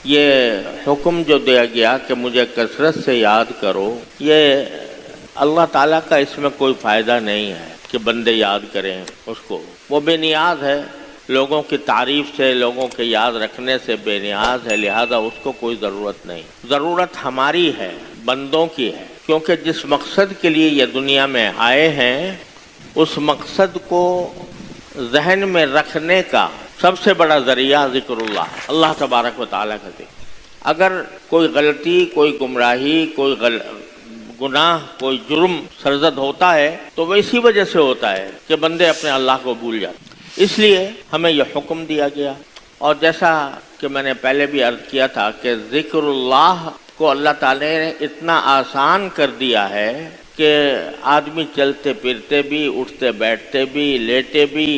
یہ حکم جو دیا گیا کہ مجھے کثرت سے یاد کرو، یہ اللہ تعالیٰ کا اس میں کوئی فائدہ نہیں ہے کہ بندے یاد کریں اس کو، وہ بے نیاز ہے، لوگوں کی تعریف سے، لوگوں کے یاد رکھنے سے بے نیاز ہے، لہذا اس کو کوئی ضرورت نہیں۔ ضرورت ہماری ہے، بندوں کی ہے، کیونکہ جس مقصد کے لیے یہ دنیا میں آئے ہیں اس مقصد کو ذہن میں رکھنے کا سب سے بڑا ذریعہ ذکر اللہ تبارک و تعالیٰ کا ذکر۔ اگر کوئی غلطی، کوئی گمراہی، کوئی گناہ، کوئی جرم سرزد ہوتا ہے تو وہ اسی وجہ سے ہوتا ہے کہ بندے اپنے اللہ کو بھول جاتے، اس لیے ہمیں یہ حکم دیا گیا۔ اور جیسا کہ میں نے پہلے بھی عرض کیا تھا کہ ذکر اللہ کو اللہ تعالی نے اتنا آسان کر دیا ہے کہ آدمی چلتے پھرتے بھی، اٹھتے بیٹھتے بھی، لیٹے بھی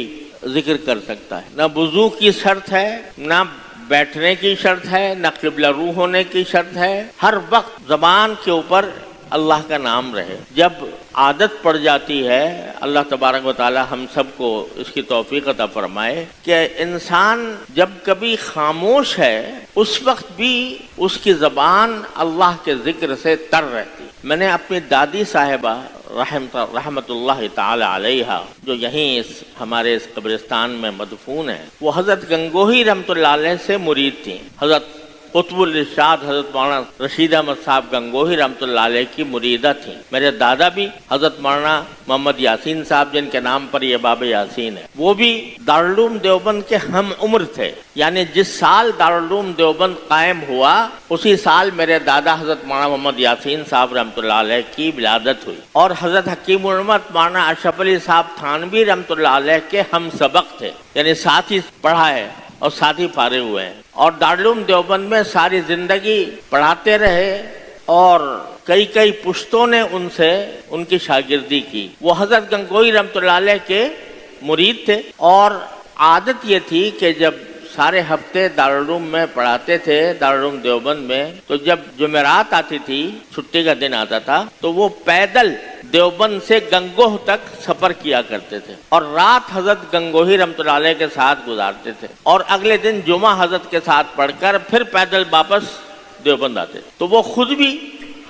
ذکر کر سکتا ہے۔ نہ وضو کی شرط ہے، نہ بیٹھنے کی شرط ہے، نہ قبلہ رو ہونے کی شرط ہے، ہر وقت زبان کے اوپر اللہ کا نام رہے۔ جب عادت پڑ جاتی ہے، اللہ تبارک و تعالی ہم سب کو اس کی توفیق عطا فرمائے کہ انسان جب کبھی خاموش ہے اس وقت بھی اس کی زبان اللہ کے ذکر سے تر رہتی۔ میں نے اپنی دادی صاحبہ رحمت اللہ تعالی علیہا جو یہیں ہمارے اس قبرستان میں مدفون ہیں، وہ حضرت گنگوہی رحمۃ اللہ علیہ سے مرید تھیں۔ حضرت قطب الارشاد حضرت مولانا رشید احمد صاحب گنگوہی رحمۃ اللہ علیہ کی مریدہ تھیں۔ میرے دادا بھی حضرت مولانا محمد یاسین صاحب جن کے نام پر یہ باب یاسین ہے، وہ بھی دارالعلوم دیوبند کے ہم عمر تھے، یعنی جس سال دارالعلوم دیوبند قائم ہوا اسی سال میرے دادا حضرت مولانا محمد یاسین صاحب رحمۃ اللہ علیہ کی ولادت ہوئی، اور حضرت حکیم الامت مولانا اشرف علی صاحب تھانوی رحمۃ اللہ علیہ کے ہم سبق تھے، یعنی ساتھ ہی پڑھا ہے اور ساتھ ہی فارغ ہوئے ہیں، اور دارالعلوم دیوبند میں ساری زندگی پڑھاتے رہے اور کئی پشتوں نے ان سے ان کی شاگردی کی۔ وہ حضرت گنگوہی رحمۃ اللہ علیہ کے مرید تھے، اور عادت یہ تھی کہ جب سارے ہفتے دارالعلوم میں پڑھاتے تھے دارالعلوم دیوبند میں، تو جب جمعرات آتی تھی، چھٹی کا دن آتا تھا، تو وہ پیدل دیوبند سے گنگوہ تک سفر کیا کرتے تھے، اور رات حضرت گنگوہی رحمۃ اللہ علیہ کے ساتھ گزارتے تھے، اور اگلے دن جمعہ حضرت کے ساتھ پڑھ کر پھر پیدل واپس دیوبند آتے۔ تو وہ خود بھی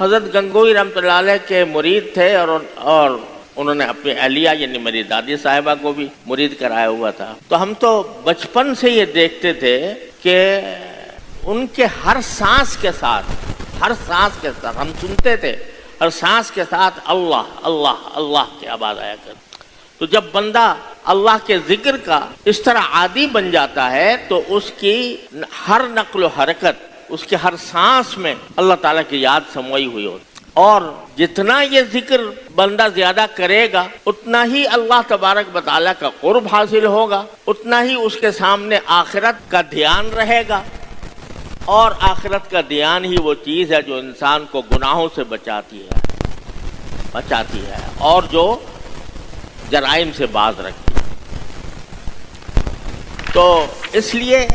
حضرت گنگوہی رحمۃ اللہ علیہ کے مرید تھے، اور انہوں نے اپنی اہلیہ یعنی میری دادی صاحبہ کو بھی مرید کرایا ہوا تھا۔ تو ہم تو بچپن سے یہ دیکھتے تھے کہ ان کے ہر سانس کے ساتھ ہم سنتے تھے، ہر سانس کے ساتھ اللہ اللہ اللہ کی آواز آیا کرتی۔ تو جب بندہ اللہ کے ذکر کا اس طرح عادی بن جاتا ہے تو اس کی ہر نقل و حرکت، اس کے ہر سانس میں اللہ تعالیٰ کی یاد سموئی ہوئی ہوتی، اور جتنا یہ ذکر بندہ زیادہ کرے گا اتنا ہی اللہ تبارک و تعالیٰ کا قرب حاصل ہوگا، اتنا ہی اس کے سامنے آخرت کا دھیان رہے گا، اور آخرت کا دھیان ہی وہ چیز ہے جو انسان کو گناہوں سے بچاتی ہے اور جو جرائم سے باز رکھتی ہے۔ تو اس لیے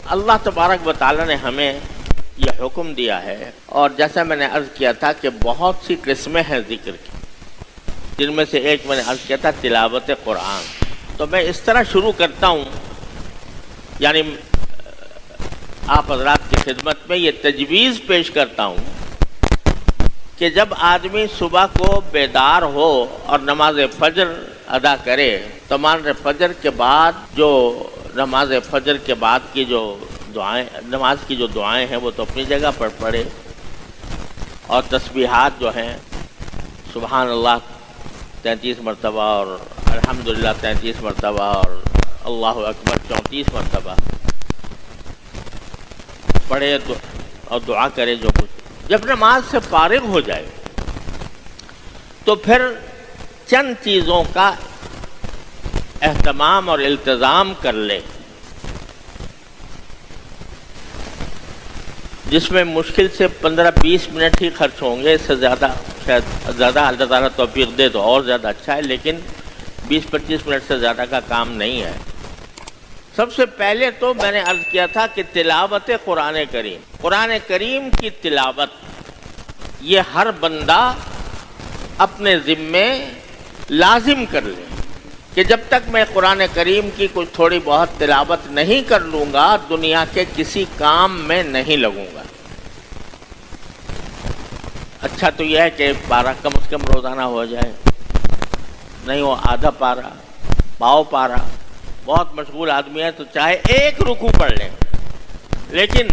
اللہ تبارک و تعالیٰ نے ہمیں یہ حکم دیا ہے، اور جیسا میں نے عرض کیا تھا کہ بہت سی قسمیں ہیں ذکر کی، جن میں سے ایک میں نے عرض کیا تھا تلاوت قرآن۔ تو میں اس طرح شروع کرتا ہوں، یعنی آپ حضرات کی خدمت میں یہ تجویز پیش کرتا ہوں کہ جب آدمی صبح کو بیدار ہو اور نماز فجر ادا کرے تو فجر کے بعد جو نماز فجر کے بعد کی جو دعائیں، نماز کی جو دعائیں ہیں وہ تو اپنی جگہ پر پڑھے، اور تسبیحات جو ہیں سبحان اللہ 33 مرتبہ اور الحمدللہ 33 مرتبہ اور اللہ اکبر 34 مرتبہ پڑھے اور دعا کرے جو کچھ۔ جب نماز سے فارغ ہو جائے تو پھر چند چیزوں کا اہتمام اور التزام کر لے جس میں مشکل سے 15-20 منٹ ہی خرچ ہوں گے، اس سے زیادہ شاید زیادہ اللہ تعالیٰ توفیق دے تو اور زیادہ اچھا ہے، لیکن 20-25 منٹ سے زیادہ کا کام نہیں ہے۔ سب سے پہلے تو میں نے عرض کیا تھا کہ تلاوت قرآن کریم کی تلاوت یہ ہر بندہ اپنے ذمے لازم کر لے، کہ جب تک میں قرآن کریم کی کچھ تھوڑی بہت تلاوت نہیں کر لوں گا دنیا کے کسی کام میں نہیں لگوں گا۔ اچھا تو یہ ہے کہ پارہ کم از کم روزانہ ہو جائے، نہیں وہ آدھا پارہ، پاؤ پارہ، بہت مشغول آدمی ہے تو چاہے ایک رکوع پڑھ لیں، لیکن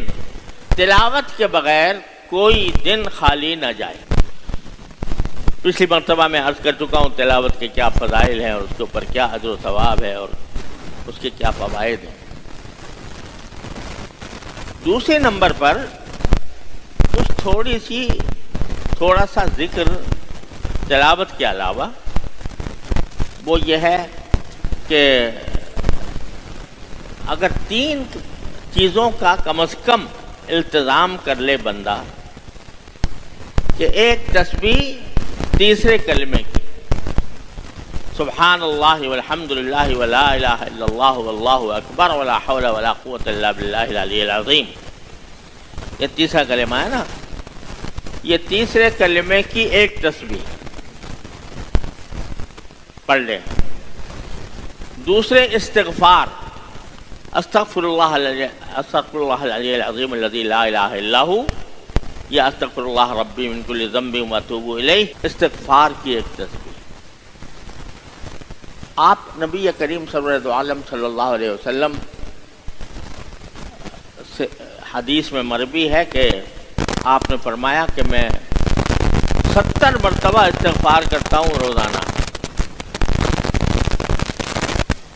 تلاوت کے بغیر کوئی دن خالی نہ جائے۔ پچھلی مرتبہ میں عرض کر چکا ہوں تلاوت کے کیا فضائل ہیں اور اس کے اوپر کیا اجر و ثواب ہے اور اس کے کیا فوائد ہیں۔ دوسرے نمبر پر کچھ تھوڑا سا ذکر تلاوت کے علاوہ وہ یہ ہے کہ اگر 3 چیزوں کا کم از کم التزام کر لے بندہ، کہ ایک تسبیح تیسرے کلمے کی، سبحان اللہ والحمد للہ ولا الہ الا اللہ واللہ اکبر ولا حول ولا قوة الا باللہ العلی العظیم، یہ تیسرا کلمہ ہے نا، یہ تیسرے کلمے کی ایک تسبیح پڑھ لیں۔ دوسرے استغفار، استغفر اللہ العلی العظیم الذی لا الہ الا ہو، یا استغفر اللہ ربی من کل ذنب واتوب الیہ، استغفار کی ایک تسبیح۔ آپ نبی کریم سرورد عالم صلی اللہ علیہ وسلم سے حدیث میں مروی ہے کہ آپ نے فرمایا کہ میں 70 مرتبہ استغفار کرتا ہوں روزانہ۔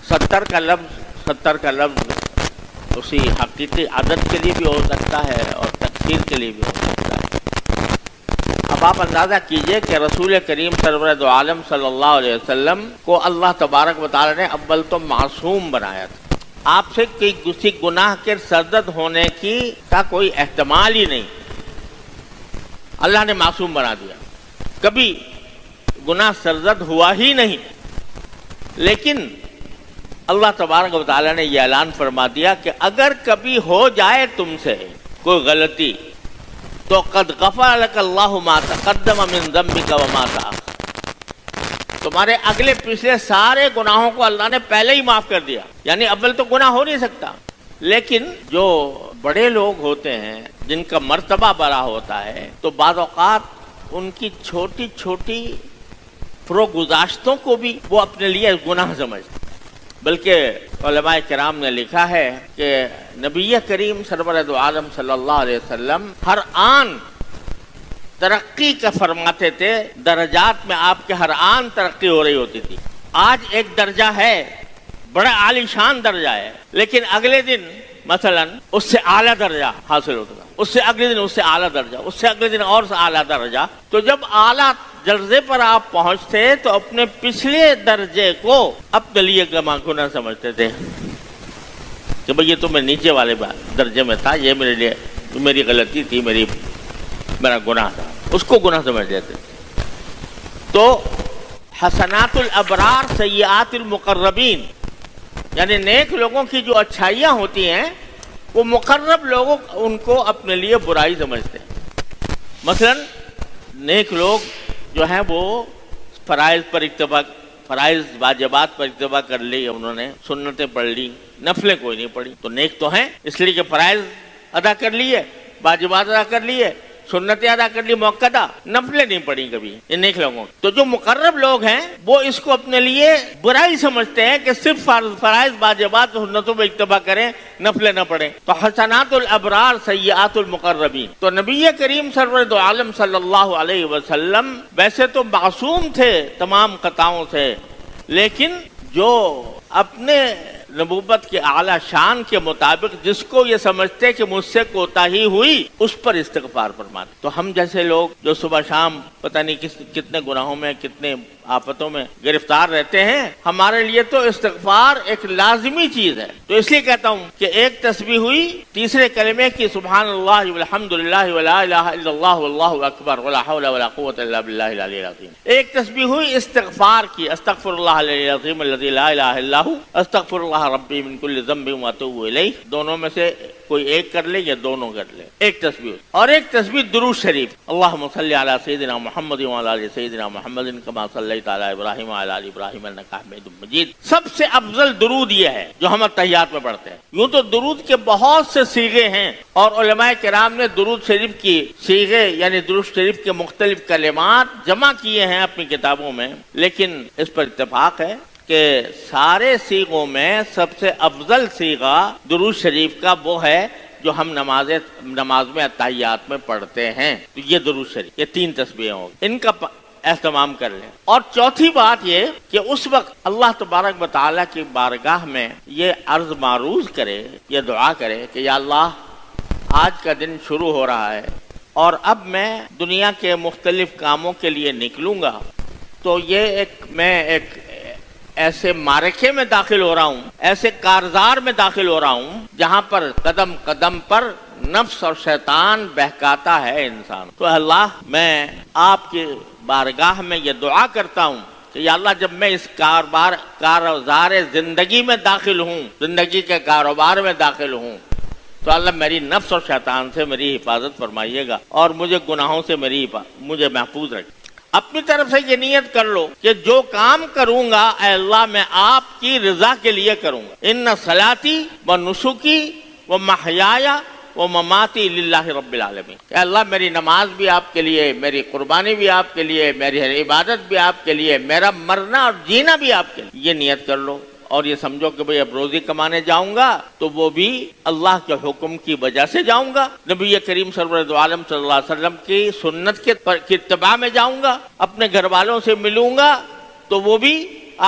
70 کا لفظ اسی حقیقی عدد کے لیے بھی ہو سکتا ہے اور تکثیر کے لیے بھی ہو سکتا ہے۔ اب آپ اندازہ کیجئے کہ رسول کریم سرورد عالم صلی اللہ علیہ وسلم کو اللہ تبارک و تعالی نے اول تو معصوم بنایا تھا، آپ سے کسی گناہ کے سرزد ہونے کا کوئی احتمال ہی نہیں، اللہ نے معصوم بنا دیا، کبھی گناہ سرزد ہوا ہی نہیں۔ لیکن اللہ تبارک و تعالی نے یہ اعلان فرما دیا کہ اگر کبھی ہو جائے تم سے کوئی غلطی تو قد غفر لک اللہ ما تقدم من ذنبک وما تأخر، تمہارے اگلے پچھلے سارے گناہوں کو اللہ نے پہلے ہی معاف کر دیا۔ یعنی اول تو گناہ ہو نہیں سکتا، لیکن جو بڑے لوگ ہوتے ہیں جن کا مرتبہ بڑا ہوتا ہے تو بعض اوقات ان کی چھوٹی چھوٹی فروگزاشتوں کو بھی وہ اپنے لیے گناہ سمجھتے، بلکہ علماء کرام نے لکھا ہے کہ نبی کریم سرورد عالم صلی اللہ علیہ وسلم ہر آن ترقی کا فرماتے تھے، درجات میں آپ کے ہر آن ترقی ہو رہی ہوتی تھی۔ آج ایک درجہ ہے، بڑا عالی شان درجہ ہے، لیکن اگلے دن مثلا اس سے اعلیٰ درجہ حاصل ہوتا تھا، اس سے اگلے دن اس سے اعلیٰ درجہ، اس سے اگلے دن اور سے اعلیٰ درجہ۔ تو جب اعلیٰ درجے پر آپ پہنچتے تو اپنے پچھلے درجے کو اپنے لیے گناہ سمجھتے تھے کہ بھئی یہ تو میں نیچے والے درجے میں تھا، یہ میرے لیے میری غلطی تھی، میرا گناہ تھا، اس کو گناہ سمجھ لیتے۔ تو حسنات الابرار سیئات المقربین، یعنی نیک لوگوں کی جو اچھائیاں ہوتی ہیں وہ مقرب لوگوں ان کو اپنے لیے برائی سمجھتے ہیں۔ مثلا نیک لوگ جو ہیں وہ فرائض واجبات پر اکتفا کر لی، انہوں نے سنتیں پڑھ لی، نفلیں کوئی نہیں پڑھی، تو نیک تو ہیں، اس لیے کہ فرائض ادا کر لیے، واجبات ادا کر لیے، سنتیں ادا کر لی موقدہ، نفلیں نہیں پڑھی کبھی یہ نیک لوگوں۔ تو جو مقرب لوگ ہیں وہ اس کو اپنے لیے برائی سمجھتے ہیں کہ صرف فرائض واجبات سنتوں میں اکتفا کریں، نفلیں نہ پڑھیں۔ تو حسنات الابرار سیئات المقربین۔ تو نبی کریم سرورد عالم صلی اللہ علیہ وسلم ویسے تو معصوم تھے تمام خطاؤں سے، لیکن جو اپنے نبوت کے اعلیٰ شان کے مطابق جس کو یہ سمجھتے کہ مجھ سے کوتاہی ہوئی اس پر استغفار فرماتے۔ تو ہم جیسے لوگ جو صبح شام پتہ نہیں کتنے گناہوں میں کتنے آفتوں میں گرفتار رہتے ہیں، ہمارے لیے تو استغفار ایک لازمی چیز ہے۔ تو اس لیے کہتا ہوں کہ ایک تسبیح ہوئی تیسرے کلمے کی، سبحان اللہ والحمد للہ ولا الہ الا اللہ واللہ اکبر ولا حول ولا قوة الا باللہ العلی العظیم۔ ایک تسبیح ہوئی استغفار کی، استغفر اللہ العلی العظیم الذی لا الہ الا ہو، استغفر اللہ ربی من کل ذنب واتوب الیہ۔ دونوں میں سے کوئی ایک کر لے یا دونوں کر لے، ایک تسبیح۔ اور ایک تسبیح درود شریف، اللہم صلی علی سیدنا محمد وعلی آل سیدنا محمد کما صلی صلیت علی ابراہیم وعلی آل ابراہیم انک حمید مجید. سب سے افضل درود یہ ہے جو ہم تحیات میں پڑھتے ہیں. یوں تو درود کے بہت سے صیغے ہیں اور علماء کرام نے درود شریف کی صیغے یعنی درود شریف کے مختلف کلمات جمع کیے ہیں اپنی کتابوں میں، لیکن اس پر اتفاق ہے کہ سارے صیغوں میں سب سے افضل صیغہ درود شریف کا وہ ہے جو ہم نماز میں اتحیات میں پڑھتے ہیں. تو یہ درود شریف، یہ 3 تسبیحیں ہوں، ان کا اہتمام کر لیں. اور چوتھی بات یہ کہ اس وقت اللہ تبارک و تعالیٰ کی بارگاہ میں یہ عرض معروض کرے، یہ دعا کرے کہ یا اللہ آج کا دن شروع ہو رہا ہے اور اب میں دنیا کے مختلف کاموں کے لیے نکلوں گا، تو یہ میں ایک ایسے معرکے میں داخل ہو رہا ہوں، ایسے کارزار میں داخل ہو رہا ہوں جہاں پر قدم قدم پر نفس اور شیطان بہکاتا ہے انسان. تو اللہ میں آپ کی بارگاہ میں یہ دعا کرتا ہوں کہ یا اللہ جب میں اس کارزار زندگی میں داخل ہوں، زندگی کے کاروبار میں داخل ہوں، تو اللہ میری نفس اور شیطان سے میری حفاظت فرمائیے گا اور مجھے گناہوں سے مجھے محفوظ رکھے. اپنی طرف سے یہ نیت کر لو کہ جو کام کروں گا اے اللہ میں آپ کی رضا کے لیے کروں گا. ان صلاتی و نسکی و محیای و مماتی للہ رب العالمین. اے اللہ میری نماز بھی آپ کے لیے، میری قربانی بھی آپ کے لیے، میری عبادت بھی آپ کے لیے، میرا مرنا اور جینا بھی آپ کے لیے. یہ نیت کر لو اور یہ سمجھو کہ بھئی اب روزی کمانے جاؤں گا تو وہ بھی اللہ کے حکم کی وجہ سے جاؤں گا، نبی کریم سرور دو عالم صلی اللہ علیہ وسلم کی سنت کی اتباع میں جاؤں گا. اپنے گھر والوں سے ملوں گا تو وہ بھی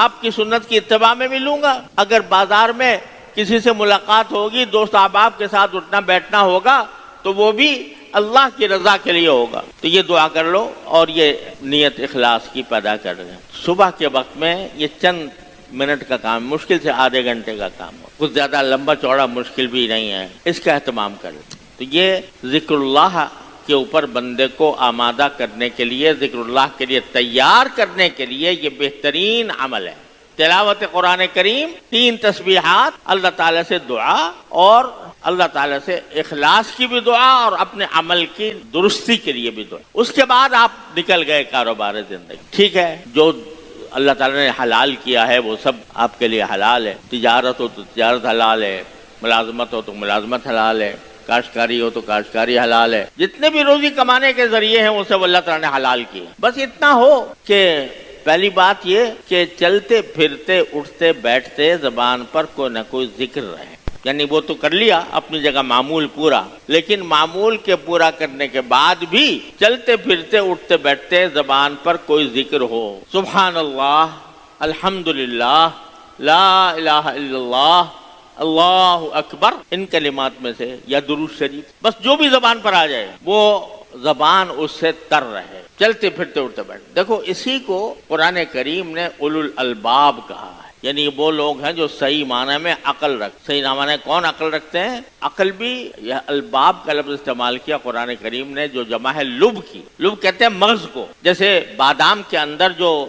آپ کی سنت کی اتباع میں ملوں گا. اگر بازار میں کسی سے ملاقات ہوگی، دوست احباب کے ساتھ اٹھنا بیٹھنا ہوگا تو وہ بھی اللہ کی رضا کے لیے ہوگا. تو یہ دعا کر لو اور یہ نیت اخلاص کی پیدا کر لیں. صبح کے وقت میں یہ چند منٹ کا کام، مشکل سے آدھے گھنٹے کا کام ہو، کچھ زیادہ لمبا چوڑا مشکل بھی نہیں ہے، اس کا اہتمام کریں. تو یہ ذکر اللہ کے اوپر بندے کو آمادہ کرنے کے لیے، ذکر اللہ کے لیے تیار کرنے کے لیے یہ بہترین عمل ہے. تلاوت قرآن کریم، 3 تسبیحات، اللہ تعالیٰ سے دعا اور اللہ تعالیٰ سے اخلاص کی بھی دعا اور اپنے عمل کی درستی کے لیے بھی دعا. اس کے بعد آپ نکل گئے کاروبار زندگی. ٹھیک ہے، جو اللہ تعالیٰ نے حلال کیا ہے وہ سب آپ کے لیے حلال ہے. تجارت ہو تو تجارت حلال ہے، ملازمت ہو تو ملازمت حلال ہے، کاشتکاری ہو تو کاشتکاری حلال ہے. جتنے بھی روزی کمانے کے ذریعے ہیں وہ سب اللہ تعالیٰ نے حلال کیے. بس اتنا ہو کہ پہلی بات یہ کہ چلتے پھرتے اٹھتے بیٹھتے زبان پر کوئی نہ کوئی ذکر رہے. یعنی وہ تو کر لیا اپنی جگہ معمول پورا، لیکن معمول کے پورا کرنے کے بعد بھی چلتے پھرتے اٹھتے بیٹھتے زبان پر کوئی ذکر ہو. سبحان اللہ، الحمدللہ، لا الہ الا اللہ، اللہ اکبر، ان کلمات میں سے یا درود شریف، بس جو بھی زبان پر آ جائے وہ زبان اس سے تر رہے، چلتے پھرتے اٹھتے بیٹھتے. دیکھو اسی کو قرآن کریم نے اولو الالباب کہا ہے، یعنی وہ لوگ ہیں جو صحیح معنی میں عقل رکھتے. صحیح معنی کون عقل رکھتے ہیں؟ عقل بھی. یہ الباب کا لفظ استعمال کیا قرآن کریم نے جو جمع ہے لب کی. لب کہتے ہیں مغز کو. جیسے بادام کے اندر جو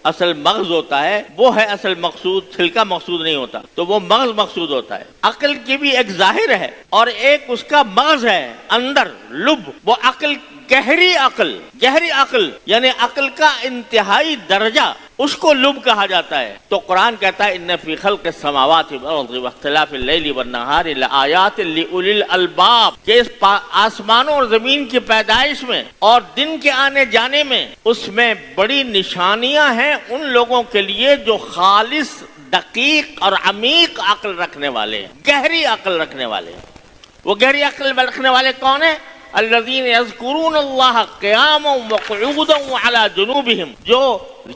اصل مغز ہوتا ہے وہ ہے اصل مقصود، چھلکا مقصود نہیں ہوتا، تو وہ مغز مقصود ہوتا ہے. عقل کی بھی ایک ظاہر ہے اور ایک اس کا مغز ہے اندر، لب. وہ عقل گہری عقل یعنی عقل کا انتہائی درجہ، اس کو لب کہا جاتا ہے. تو قرآن کہتا ہے ان فی خلق السماوات والارض واختلاف اللیل والنہار لآیات لأولی الالباب، کہ اس آسمانوں اور زمین کی پیدائش میں اور دن کے آنے جانے میں اس میں بڑی نشانیاں ہیں ان لوگوں کے لیے جو خالص، دقیق اور عمیق عقل رکھنے والے ہیں، گہری عقل رکھنے والے ہیں. وہ گہری عقل رکھنے والے کون ہیں؟ الذین یذکرون اللہ قیاما وقعودا وعلی جنوبہم. جو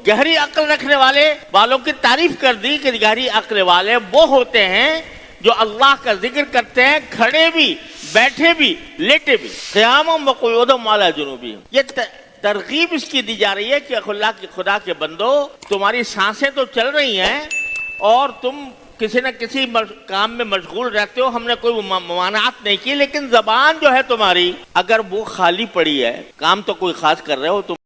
گہری عقل رکھنے والوں کی تعریف کر دی کہ گہری عقل والے وہ ہوتے ہیں جو اللہ کا ذکر کرتے ہیں کھڑے بھی، بیٹھے بھی، لیٹے بھی. قیاما وقعودا وعلی جنوبہم. یہ ترغیب اس کی دی جا رہی ہے کہ خدا کے بندو، تمہاری سانسیں تو چل رہی ہیں اور تم کسی نہ کسی کام میں مشغول رہتے ہو، ہم نے کوئی ممانعت نہیں کی، لیکن زبان جو ہے تمہاری اگر وہ خالی پڑی ہے، کام تو کوئی خاص کر رہے ہو تم